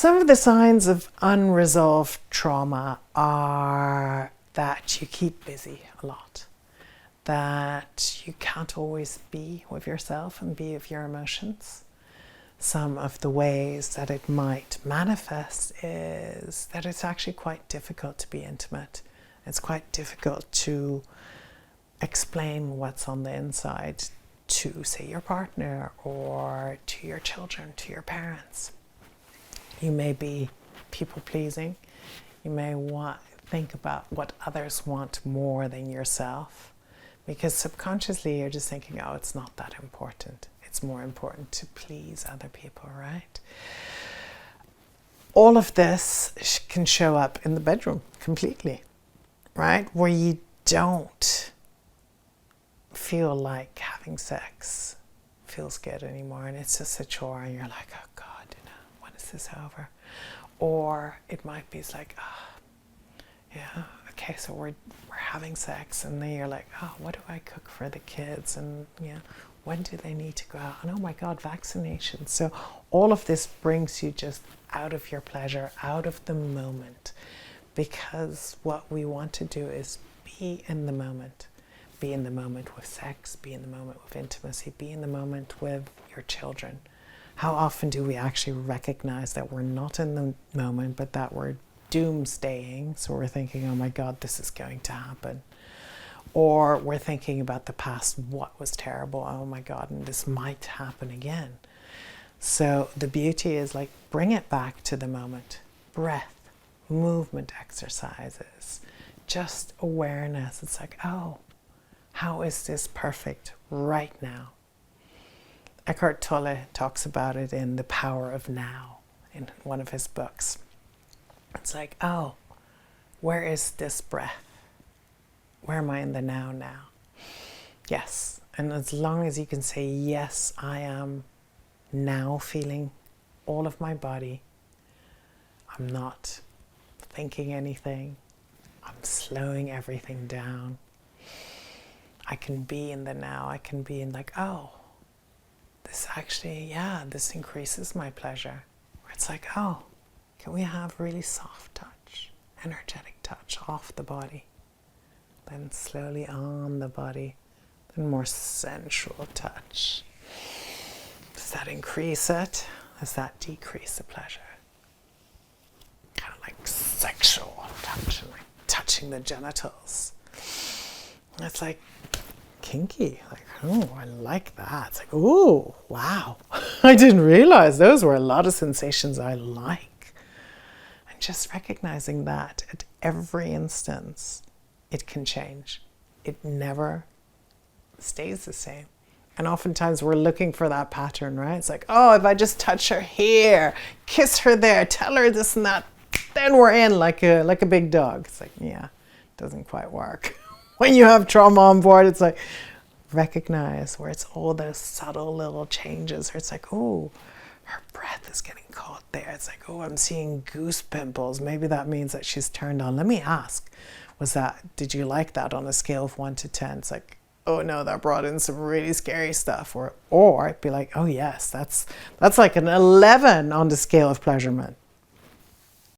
Some of the signs of unresolved trauma are that you keep busy a lot, that you can't always be with yourself and be with your emotions. Some of the ways that it might manifest is that it's actually quite difficult to be intimate. It's quite difficult to explain what's on the inside to, say, your partner or to your children, to your parents. You may be people-pleasing. You may think about what others want more than yourself, because subconsciously you're just thinking, oh, it's not that important. It's more important to please other people, right? All of this can show up in the bedroom completely, right? Where you don't feel like having sex feels good anymore, and it's just a chore, and you're like, oh God, when is this over? Or it might be like, yeah, okay, so we're having sex, and then you're like, oh, what do I cook for the kids? And when do they need to go out? And oh my God, vaccinations. So all of this brings you just out of your pleasure, out of the moment, because what we want to do is be in the moment. Be in the moment with sex, be in the moment with intimacy, be in the moment with your children. How often do we actually recognize that we're not in the moment, but that we're doomsdaying? So we're thinking, oh my God, this is going to happen. Or we're thinking about the past, what was terrible, oh my God, and this might happen again. So the beauty is like, bring it back to the moment. Breath, movement exercises, just awareness. It's like, oh, how is this perfect right now? Eckhart Tolle talks about it in The Power of Now, in one of his books. It's like, oh, where is this breath? Where am I in the now? Yes. And as long as you can say, yes, I am now feeling all of my body. I'm not thinking anything. I'm slowing everything down. I can be in the now. I can be in like, oh, this actually, this increases my pleasure. Where it's like, oh, can we have really soft touch, energetic touch off the body? Then slowly on the body, then more sensual touch. Does that increase it? Does that decrease the pleasure? Kind of like sexual touch, and like touching the genitals. It's like kinky, like, oh, I like that. It's like, oh, wow. I didn't realize those were a lot of sensations I like. And just recognizing that at every instance, it can change. It never stays the same. And oftentimes we're looking for that pattern, right? It's like, oh, if I just touch her here, kiss her there, tell her this and that, then we're in like a big dog. It's like, yeah, it doesn't quite work. When you have trauma on board, it's like, recognize where it's all those subtle little changes. Where it's like, oh, her breath is getting caught there. It's like, oh, I'm seeing goose pimples. Maybe that means that she's turned on. Let me ask, did you like that on a scale of 1 to 10? It's like, oh no, that brought in some really scary stuff. Or it'd be like, oh yes, that's like an 11 on the scale of pleasurement.